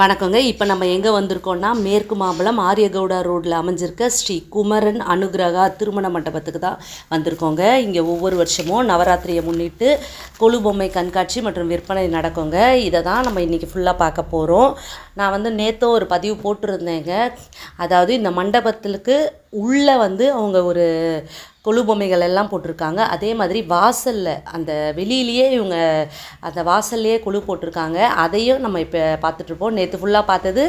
வணக்கங்க. இப்போ நம்ம எங்கே வந்திருக்கோம்னா, மேற்கு மாம்பலம் ஆரியகவுடா ரோட்டில் அமைஞ்சிருக்க ஸ்ரீ குமரன் அனுகிரகா திருமண மண்டபத்துக்கு தான் வந்திருக்கோங்க. இங்கே ஒவ்வொரு வருஷமும் நவராத்திரியை முன்னிட்டு கொலு பொம்மை கண்காட்சி மற்றும் விற்பனை நடக்குங்க. இதை தான் நம்ம இன்றைக்கி ஃபுல்லாக பார்க்க போகிறோம். நான் நேற்றும் ஒரு பதிவு போட்டிருந்தேங்க. அதாவது இந்த மண்டபத்துக்கு உள்ளே அவங்க ஒரு கொலு பொம்மைகள் எல்லாம் போட்டிருக்காங்க. அதே மாதிரி வாசலில் அந்த வெளியிலேயே இவங்க அந்த வாசல்லையே கொலு போட்டிருக்காங்க. அதையும் நம்ம இப்போ பார்த்துட்ருப்போம். நேற்று ஃபுல்லாக பார்த்தது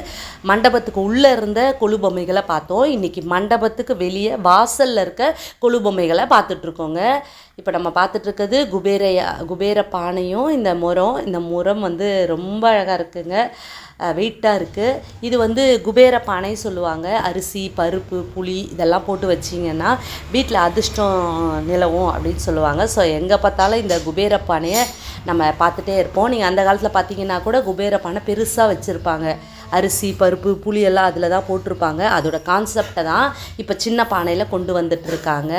மண்டபத்துக்கு உள்ளே இருந்த கொலு பொம்மைகளை பார்த்தோம். இன்றைக்கி மண்டபத்துக்கு வெளியே வாசலில் இருக்க கொலு பொம்மைகளை பார்த்துட்ருக்கோங்க. இப்போ நம்ம பார்த்துட்ருக்கிறது குபேர பானையும் இந்த முறம் ரொம்ப அழகாக இருக்குங்க. வெயிட்டாக இருக்குது. இது குபேர பானை சொல்லுவாங்க. அரிசி, பருப்பு, புளி இதெல்லாம் போட்டு வச்சிங்கன்னா வீட்டில் அதிர்ஷ்டம் நிலவும் அப்படின்னு சொல்லுவாங்க. ஸோ எங்கே பார்த்தாலும் இந்த குபேர பானையை நம்ம பார்த்துட்டே இருப்போம். நீங்கள் அந்த காலத்தில் பார்த்தீங்கன்னா கூட குபேர பானை பெருசாக வச்சுருப்பாங்க. அரிசி, பருப்பு, புளி எல்லாம் அதில் தான் போட்டிருப்பாங்க. அதோட கான்செப்டை தான் இப்போ சின்ன பானையில் கொண்டு வந்துட்டுருக்காங்க.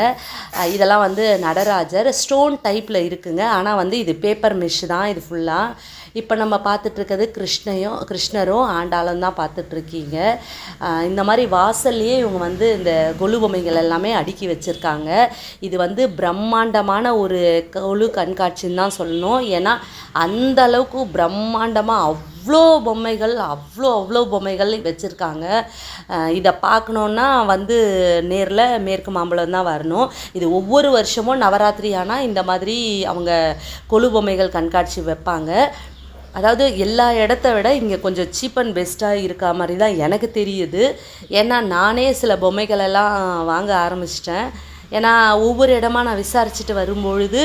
இதெல்லாம் நடராஜர் ஸ்டோன் டைப்பில் இருக்குங்க. ஆனால் இது பேப்பர் மெஷ் தான் இது ஃபுல்லாக. இப்போ நம்ம பார்த்துட்ருக்கிறது கிருஷ்ணரும் ஆண்டாளும் தான் பார்த்துட்ருக்கீங்க. இந்த மாதிரி வாசல்லையே இவங்க இந்த கொலு பொம்மைகள் எல்லாமே அடுக்கி வச்சுருக்காங்க. இது பிரம்மாண்டமான ஒரு கொலு கண்காட்சின்னு தான் சொல்லணும். ஏன்னா அந்த அளவுக்கு பிரம்மாண்டமாக அவ்வளோ பொம்மைகள் வச்சுருக்காங்க. இதை பார்க்கணுன்னா நேரில் மேற்கு மாம்பலம் தான் வரணும். இது ஒவ்வொரு வருஷமும் நவராத்திரி ஆனால் இந்த மாதிரி அவங்க கொலு பொம்மைகள் கண்காட்சி வைப்பாங்க. அதாவது எல்லா இடத்த விட இங்கே கொஞ்சம் சீப் அண்ட் பெஸ்ட்டாக இருக்கா மாதிரி தான் எனக்கு தெரியுது. ஏன்னா நானே சில பொம்மைகளெல்லாம் வாங்க ஆரம்பிச்சிட்டேன். ஏன்னா ஒவ்வொரு இடமா நான் விசாரிச்சுட்டு வரும்பொழுது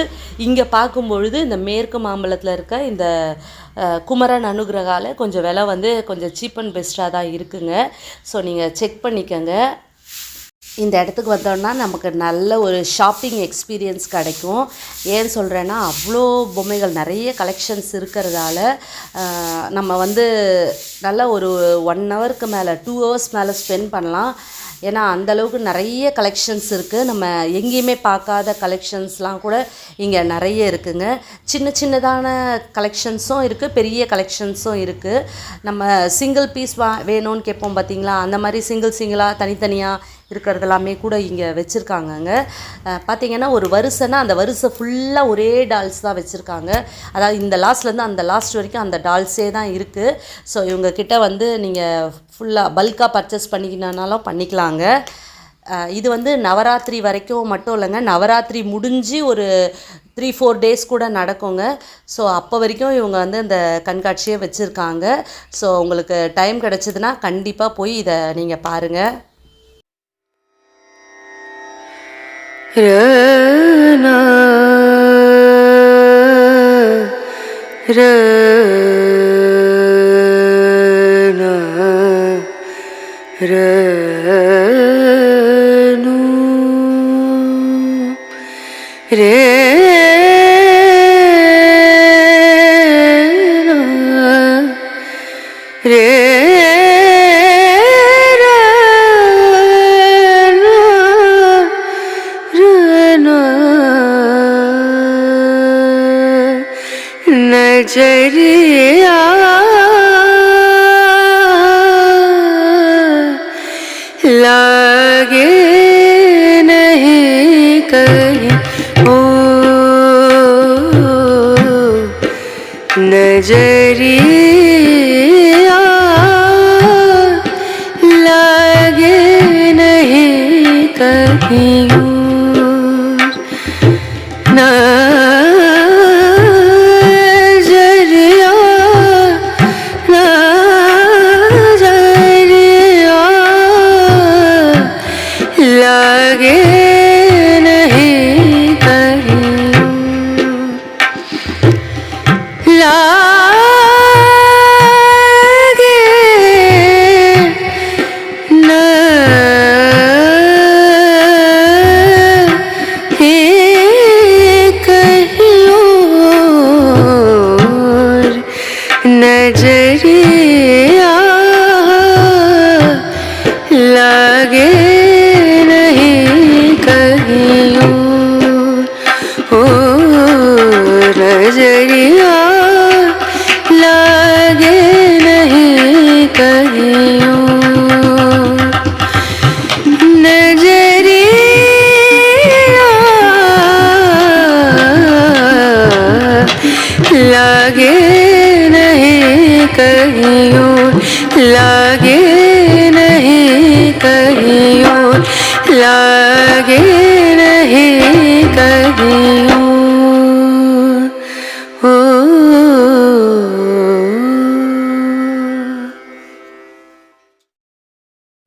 இங்கே பார்க்கும்பொழுது இந்த மேற்கு மாம்பலத்தில் இருக்க இந்த குமரன் அனுகிரகாவில் கொஞ்சம் விலை கொஞ்சம் சீப் அண்ட் பெஸ்ட்டாக தான் இருக்குங்க. ஸோ நீங்கள் செக் பண்ணிக்கோங்க. இந்த இடத்துக்கு வந்தோன்னா நமக்கு நல்ல ஒரு ஷாப்பிங் எக்ஸ்பீரியன்ஸ் கிடைக்கும். ஏன்னு சொல்கிறேன்னா அவ்வளோ பொம்மைகள் நிறைய கலெக்ஷன்ஸ் இருக்கிறதால நம்ம நல்லா ஒரு 1 ஹவருக்கு மேலே 2 ஹவர்ஸ் மேலே ஸ்பெண்ட் பண்ணலாம். ஏன்னா அந்தளவுக்கு நிறைய கலெக்ஷன்ஸ் இருக்குது. நம்ம எங்கேயுமே பார்க்காத கலெக்ஷன்ஸ்லாம் கூட இங்கே நிறைய இருக்குங்க. சின்னதான கலெக்ஷன்ஸும் இருக்குது, பெரிய கலெக்ஷன்ஸும் இருக்குது. நம்ம சிங்கிள் பீஸ் வேணும்னு கேட்போம் பார்த்தீங்களா, அந்த மாதிரி சிங்கிளாக தனித்தனியாக இருக்கிறது எல்லாமே கூட இங்கே வச்சுருக்காங்கங்க. பார்த்திங்கன்னா ஒரு வரிசைனா அந்த வரிசை ஃபுல்லாக ஒரே டால்ஸ் தான் வச்சுருக்காங்க. அதாவது இந்த லாஸ்ட்லேருந்து அந்த லாஸ்ட் வரைக்கும் அந்த டால்ஸே தான் இருக்குது. ஸோ இவங்கக்கிட்ட நீங்கள் ஃபுல்லாக பல்காக பர்ச்சேஸ் பண்ணிக்கினாலும் பண்ணிக்கலாங்க. இது நவராத்திரி வரைக்கும் மட்டும் இல்லைங்க, நவராத்திரி முடிஞ்சு ஒரு 3-4 டேஸ் கூட நடக்குங்க. ஸோ அப்போ வரைக்கும் இவங்க அந்த கண்காட்சியை வச்சுருக்காங்க. ஸோ உங்களுக்கு டைம் கிடச்சிதுன்னா கண்டிப்பாக போய் இதை நீங்கள் பாருங்கள். ரனா ரனா ரனு ரே नजरिया लागे नहीं कहीं ओ नजरिया लागे नहीं कहीं कहीं और लागे नहीं कहीं और लागे नहीं कहीं और ओ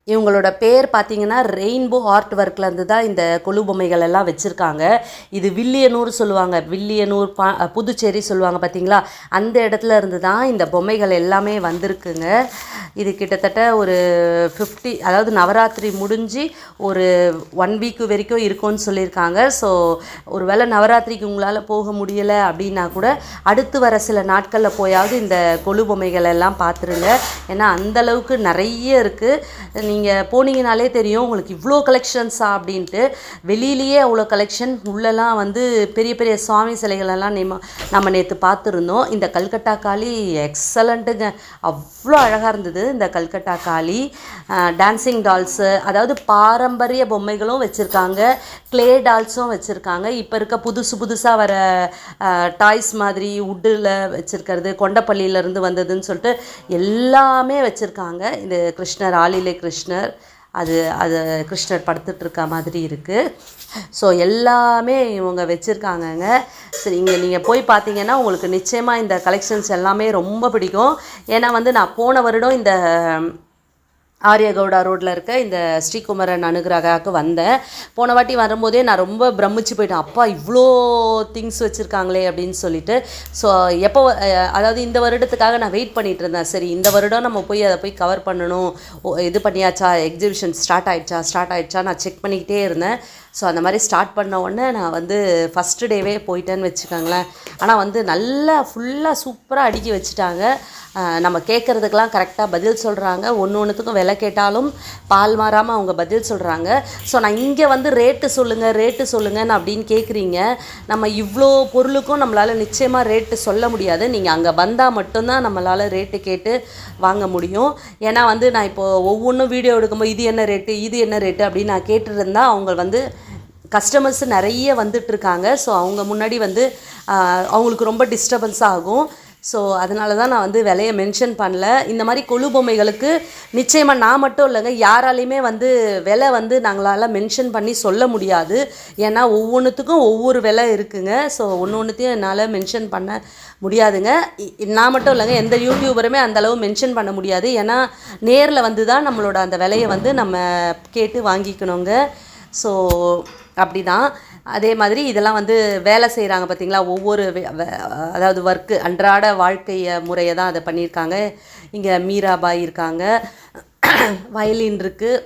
இவங்களோட பேர் பார்த்தீங்கன்னா ரெயின்போ ஆர்ட் ஒர்க்லேருந்து தான் இந்த கொலு பொம்மைகள் எல்லாம் வச்சுருக்காங்க. இது வில்லியனூர் சொல்லுவாங்க, வில்லியனூர் புதுச்சேரி சொல்லுவாங்க பார்த்தீங்களா, அந்த இடத்துல இருந்து தான் இந்த பொம்மைகள் எல்லாமே வந்திருக்குங்க. இது கிட்டத்தட்ட ஒரு 50, அதாவது நவராத்திரி முடிஞ்சு ஒரு 1 வீக் வரைக்கும் இருக்கும்னு சொல்லியிருக்காங்க. ஸோ ஒரு வேளை நவராத்திரிக்கு உங்களால் போக முடியலை அப்படின்னா கூட அடுத்து வர சில நாட்களில் போயாவது இந்த கொலு பொம்மைகள் எல்லாம் பார்த்துருங்க. ஏன்னா அந்தளவுக்கு நிறைய இருக்குது. நீங்கள் போனீங்கனாலே தெரியும் உங்களுக்கு இவ்வளோ கலெக்ஷன்ஸா அப்படின்ட்டு. வெளியிலேயே அவ்வளோ கலெக்ஷன், உள்ளெல்லாம் வந்து பெரிய பெரிய சுவாமி சிலைகளெல்லாம் நம்ம நேற்று பார்த்துருந்தோம். இந்த கல்கட்டா காளி எக்ஸலண்ட்டுங்க, அவ்வளோ அழகாக இருந்தது இந்த கல்கட்டா காளி. டான்சிங் டால்ஸு, அதாவது பாரம்பரிய பொம்மைகளும் வச்சுருக்காங்க, க்ளே டால்ஸும் வச்சுருக்காங்க. இப்போ இருக்க புதுசாக வர டாய்ஸ் மாதிரி உட்டில் வச்சுருக்கிறது, கொண்டப்பள்ளியிலேருந்து வந்ததுன்னு சொல்லிட்டு எல்லாமே வச்சுருக்காங்க. இது கிருஷ்ணர், ஆளிலே கிருஷ்ணர், அது கிருஷ்ணர் படுத்துட்ருக்க மாதிரி இருக்குது. ஸோ எல்லாமே இவங்க வச்சுருக்காங்கங்க. சரி, இங்கே நீங்கள் போய் பார்த்தீங்கன்னா உங்களுக்கு நிச்சயமாக இந்த கலெக்ஷன்ஸ் எல்லாமே ரொம்ப பிடிக்கும். ஏன்னா வந்து நான் போன வருடம் இந்த ஆரியகவுடா ரோட்டில் இருக்க இந்த ஸ்ரீகுமரன் அனுகிரகாவுக்கு வந்தேன். போன வாட்டி வரும்போதே நான் ரொம்ப பிரமிச்சு போயிட்டேன், அப்பா இவ்வளோ திங்ஸ் வச்சுருக்காங்களே அப்படின்னு சொல்லிட்டு. ஸோ எப்போ அதாவது இந்த வருடத்துக்காக நான் வெயிட் பண்ணிகிட்டு இருந்தேன். சரி, இந்த வருடம் நம்ம போய் அதை போய் கவர் பண்ணணும், இது பண்ணியாச்சா, எக்ஸிபிஷன் ஸ்டார்ட் ஆகிடுச்சா நான் செக் பண்ணிக்கிட்டே இருந்தேன். ஸோ அந்த மாதிரி ஸ்டார்ட் பண்ண உடனே நான் வந்து ஃபஸ்ட்டு டேவே போயிட்டேன்னு வச்சுக்கோங்களேன். ஆனால் வந்து நல்லா ஃபுல்லாக சூப்பராக அடுக்கி வச்சுட்டாங்க. நம்ம கேட்குறதுக்கெலாம் கரெக்டாக பதில் சொல்கிறாங்க. ஒன்றுத்துக்கும் விலை கேட்டாலும் பால் மாறாமல் அவங்க பதில் சொல்கிறாங்க. ஸோ நான் இங்கே வந்து ரேட்டு சொல்லுங்கன்னு அப்படின்னு கேட்குறீங்க. நம்ம இவ்வளோ பொருளுக்கும் நம்மளால் நிச்சயமாக ரேட்டு சொல்ல முடியாது. நீங்கள் அங்கே வந்தால் மட்டும்தான் நம்மளால் ரேட்டு கேட்டு வாங்க முடியும். ஏன்னா வந்து நான் இப்போது ஒவ்வொன்றும் வீடியோ எடுக்கும்போது இது என்ன ரேட்டு அப்படின்னு நான் கேட்டுருந்தா அவங்க வந்து கஸ்டமர்ஸ் நிறைய வந்துட்டுருக்காங்க. ஸோ அவங்க முன்னாடி வந்து அவங்களுக்கு ரொம்ப டிஸ்டர்பன்ஸ் ஆகும். ஸோ அதனால தான் நான் வந்து விலையை மென்ஷன் பண்ணல. இந்த மாதிரி கொலு பொம்மைகளுக்கு நிச்சயமாக நான் மட்டும் இல்லைங்க, யாராலையுமே வந்து விலை வந்து நாங்களால் மென்ஷன் பண்ணி சொல்ல முடியாது. ஏன்னா ஒவ்வொன்றுத்துக்கும் ஒவ்வொரு விலை இருக்குங்க. ஸோ ஒன்றுத்தையும் என்னால் மென்ஷன் பண்ண முடியாதுங்க. நான் மட்டும் இல்லைங்க, எந்த யூடியூபருமே அந்தளவு மென்ஷன் பண்ண முடியாது. ஏன்னா நேரில் வந்து தான் நம்மளோட அந்த விலையை வந்து நம்ம கேட்டு வாங்கிக்கணுங்க. ஸோ அப்படி தான். அதே மாதிரி இதெல்லாம் வந்து வேலை செய்கிறாங்க பார்த்தீங்களா, ஒவ்வொரு அதாவது ஒர்க்கு அன்றாட வாழ்க்கைய முறையை தான் அதை பண்ணியிருக்காங்க. இங்கே மீராபாய் இருக்காங்க, வயலின் இருக்குது.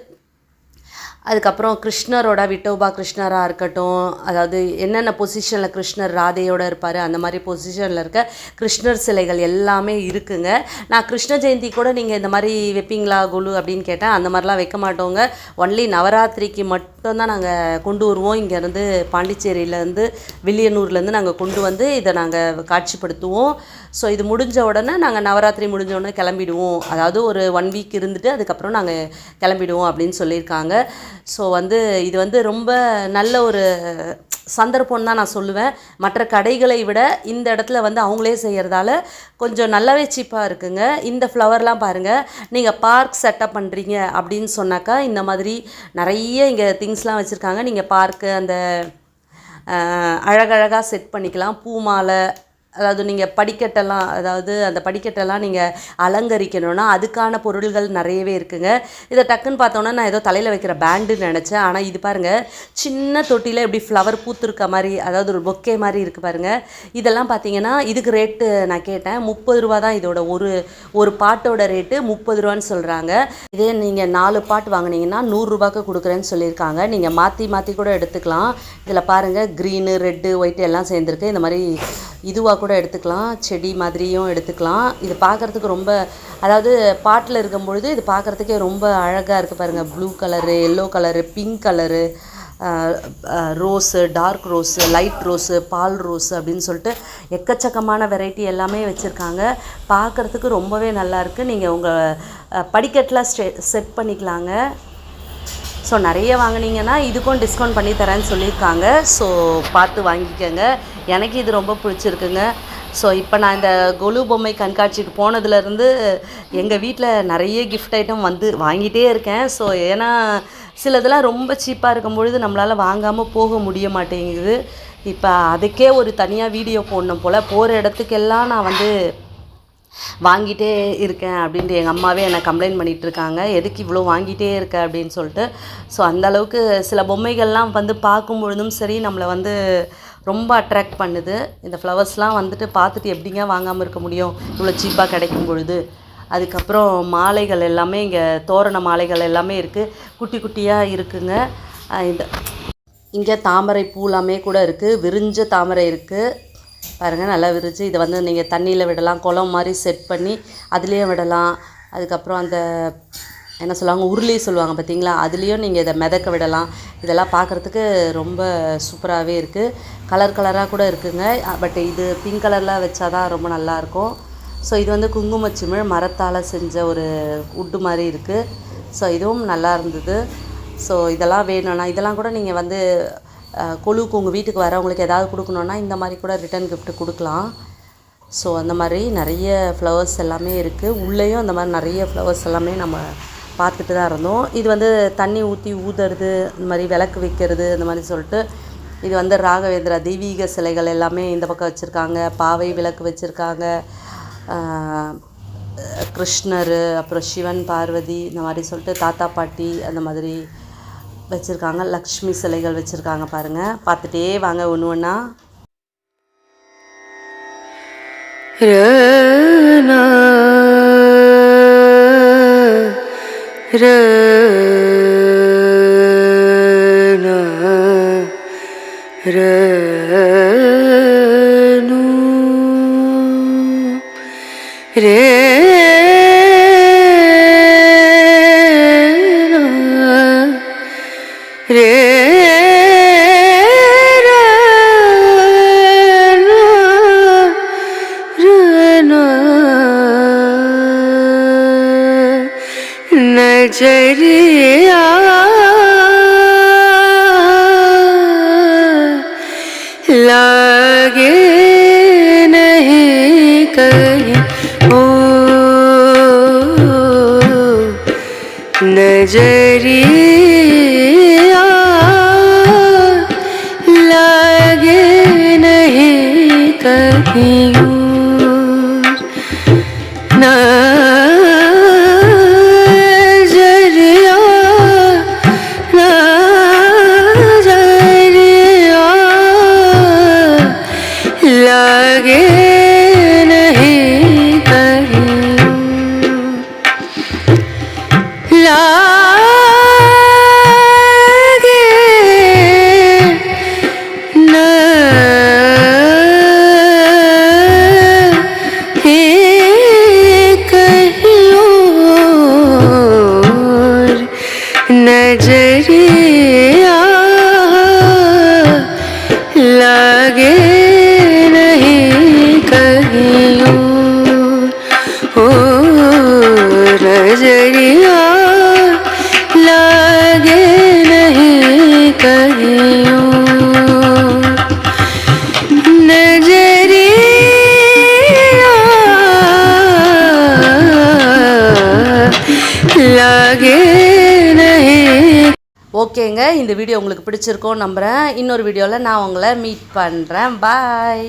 அதுக்கப்புறம் கிருஷ்ணரோட விட்டோபா கிருஷ்ணராக இருக்கட்டும், அதாவது என்னென்ன பொசிஷனில் கிருஷ்ணர் ராதையோடு இருப்பார் அந்த மாதிரி பொசிஷனில் இருக்க கிருஷ்ணர் சிலைகள் எல்லாமே இருக்குங்க. நான் கிருஷ்ண ஜெயந்தி கூட நீங்கள் இந்த மாதிரி வைப்பீங்களா குழு அப்படின்னு கேட்டேன். அந்த மாதிரிலாம் வைக்க மாட்டோங்க. ஒன்லி நவராத்திரிக்கு மட்டும்தான் நாங்கள் கொண்டு வருவோம். இங்கேருந்து பாண்டிச்சேரியிலேருந்து வில்லியனூர்லேருந்து நாங்கள் கொண்டு வந்து இதை நாங்கள் காட்சிப்படுத்துவோம். ஸோ இது முடிஞ்ச உடனே நாங்கள் நவராத்திரி முடிஞ்ச உடனே கிளம்பிடுவோம். அதாவது ஒரு 1 வீக் இருந்துட்டு அதுக்கப்புறம் நாங்கள் கிளம்பிடுவோம் அப்படின்னு சொல்லியிருக்காங்க. ஸோ வந்து இது வந்து ரொம்ப நல்ல ஒரு சந்தர்ப்பம் தான் நான் சொல்லுவேன். மற்ற கடைகளை விட இந்த இடத்துல வந்து அவங்களே செய்கிறதால கொஞ்சம் நல்லாவே சீப்பாக இருக்குங்க. இந்த ஃப்ளவர்லாம் பாருங்கள், நீங்கள் பார்க் செட்டப் பண்ணுறீங்க அப்படின்னு சொன்னாக்கா இந்த மாதிரி நிறைய இங்கே திங்ஸ்லாம் வச்சுருக்காங்க. நீங்கள் பார்க்கு அந்த அழகழகாக செட் பண்ணிக்கலாம். பூ மாலை, அதாவது நீங்கள் படிக்கட்டெல்லாம், அதாவது அந்த படிக்கட்டெல்லாம் நீங்கள் அலங்கரிக்கணும்னா அதுக்கான பொருள்கள் நிறையவே இருக்குங்க. இதை டக்குன்னு பார்த்தோன்னா நான் ஏதோ தலையில் வைக்கிற பேண்டுன்னு நினச்சேன். ஆனால் இது பாருங்கள், சின்ன தொட்டியில் எப்படி ஃப்ளவர் பூத்துருக்க மாதிரி, அதாவது ஒரு பொக்கே மாதிரி இருக்குது பாருங்கள். இதெல்லாம் பார்த்தீங்கன்னா இதுக்கு ரேட்டு நான் கேட்டேன், 30 ரூபா தான் இதோட ஒரு பாட்டோட ரேட்டு 30 ரூபான்னு சொல்கிறாங்க. இதே நீங்கள் 4 பாட் வாங்கினீங்கன்னா 100 ரூபாய்க்கு கொடுக்குறேன்னு சொல்லியிருக்காங்க. நீங்கள் மாற்றி கூட எடுத்துக்கலாம். இதில் பாருங்கள், க்ரீனு, ரெட்டு, ஒயிட்டு எல்லாம் சேர்ந்துருக்கு. இந்த மாதிரி இதுவாக கூட எடுத்துக்கலாம், செடி மாதிரியும் எடுத்துக்கலாம். இது பார்க்குறதுக்கு ரொம்ப, அதாவது பாட்டில் இருக்கும்பொழுது இது பார்க்குறதுக்கே ரொம்ப அழகாக இருக்குது பாருங்கள். Blue colour, yellow colour, pink colour, rose, dark rose, light rose, பால் ரோஸு அப்படின்னு சொல்லிட்டு எக்கச்சக்கமான வெரைட்டி எல்லாமே வச்சுருக்காங்க. பார்க்குறதுக்கு ரொம்பவே நல்லாயிருக்கு. நீங்கள் உங்கள் படிக்கட்டில் செட் பண்ணிக்கலாங்க. ஸோ நிறைய வாங்கினீங்கன்னா இதுக்கும் டிஸ்கவுண்ட் பண்ணி தரேன்னு சொல்லியிருக்காங்க. ஸோ பார்த்து வாங்கிக்கோங்க. எனக்கு இது ரொம்ப பிடிச்சிருக்குங்க. ஸோ இப்போ நான் இந்த கொலு பொம்மை கண்காட்சிக்கு போனதுலேருந்து எங்கள் வீட்டில் நிறைய கிஃப்ட் ஐட்டம் வந்து வாங்கிட்டே இருக்கேன். ஸோ ஏன்னா சிலதெல்லாம் ரொம்ப சீப்பாக இருக்கும் பொழுது நம்மளால் வாங்காமல் போக முடிய மாட்டேங்குது. இப்போ அதுக்கே ஒரு தனியாக வீடியோ போடணும் போல். போகிற இடத்துக்கெல்லாம் நான் வந்து வாங்கிட்டே இருக்கேன் அப்படின்ட்டு எங்கள் அம்மாவே என்னை கம்ப்ளைண்ட் பண்ணிகிட்ருக்காங்க, எதுக்கு இவ்வளோ வாங்கிட்டே இருக்க அப்படின்னு சொல்லிட்டு. ஸோ அந்தளவுக்கு சில பொம்மைகள்லாம் வந்து பார்க்கும் பொழுதும் சரி நம்மளை வந்து ரொம்ப அட்ராக்ட் பண்ணுது. இந்த ஃப்ளவர்ஸ்லாம் வந்துட்டு பார்த்துட்டு எப்படிங்க வாங்காமல் இருக்க முடியும் இவ்வளோ சீப்பாக கிடைக்கும் பொழுது. அதுக்கப்புறம் மாலைகள் எல்லாமே இங்கே தோரண மாலைகள் எல்லாமே இருக்குது, குட்டி குட்டியாக இருக்குங்க. இந்த இங்கே தாமரை பூலாமே கூட இருக்குது, விரிஞ்ச தாமரை இருக்குது பாருங்கள், நல்லா விரிச்சு. இதை வந்து நீங்கள் தண்ணியில் விடலாம், குளம் மாதிரி செட் பண்ணி அதுலேயும் விடலாம். அதுக்கப்புறம் அந்த என்ன சொல்லுவாங்க, உருளி சொல்லுவாங்க பார்த்தீங்களா, அதுலேயும் நீங்கள் இதை மிதக்க விடலாம். இதெல்லாம் பார்க்குறதுக்கு ரொம்ப சூப்பராகவே இருக்குது. கலர் கலராக கூட இருக்குங்க. பட் இது பிங்க் கலரில் வச்சா தான் ரொம்ப நல்லாயிருக்கும். ஸோ இது வந்து குங்குமச்சிமிழ் மரத்தால் செஞ்ச ஒரு உட்டு மாதிரி இருக்குது. ஸோ இதுவும் நல்லா இருந்தது. ஸோ இதெல்லாம் வேணும்னா இதெல்லாம் கூட நீங்கள் வந்து கொலுவுக்கு உங்கள் வீட்டுக்கு வரவங்களுக்கு ஏதாவது கொடுக்கணுன்னா இந்த மாதிரி கூட ரிட்டன் கிஃப்ட் கொடுக்கலாம். ஸோ அந்த மாதிரி நிறைய ஃப்ளவர்ஸ் எல்லாமே இருக்குது. உள்ளேயும் அந்த மாதிரி நிறைய ஃப்ளவர்ஸ் எல்லாமே நம்ம பார்த்துட்டு தான் இருந்தோம். இது வந்து தண்ணி ஊற்றி ஊதுறது, இந்த மாதிரி விளக்கு வைக்கிறது, இந்த மாதிரி சொல்லிட்டு. இது வந்து ராகவேந்திரா தெய்வீக சிலைகள் எல்லாமே இந்த பக்கம் வச்சுருக்காங்க. பாவை விளக்கு வச்சுருக்காங்க, கிருஷ்ணர், அப்புறம் சிவன் பார்வதி, இந்த மாதிரி சொல்லிட்டு தாத்தா பாட்டி அந்த மாதிரி வச்சுருக்காங்க. லக்ஷ்மி சிலைகள் வச்சுருக்காங்க பாருங்கள். பார்த்துட்டே வாங்க ஒன்று ஒன்றா. नजरिया लागे नहीं कहीं ओ नजरिया लागे नहीं कहीं नजरिया लागे नहीं कहीं ओ नजरिया लागे नहीं कहीं नजरिया लागे. ஓகேங்க, இந்த வீடியோ உங்களுக்கு பிடிச்சிருக்கோன்னு நம்புகிறேன். இன்னொரு வீடியோவில் நான் உங்களை மீட் பண்ணுறேன். பாய்.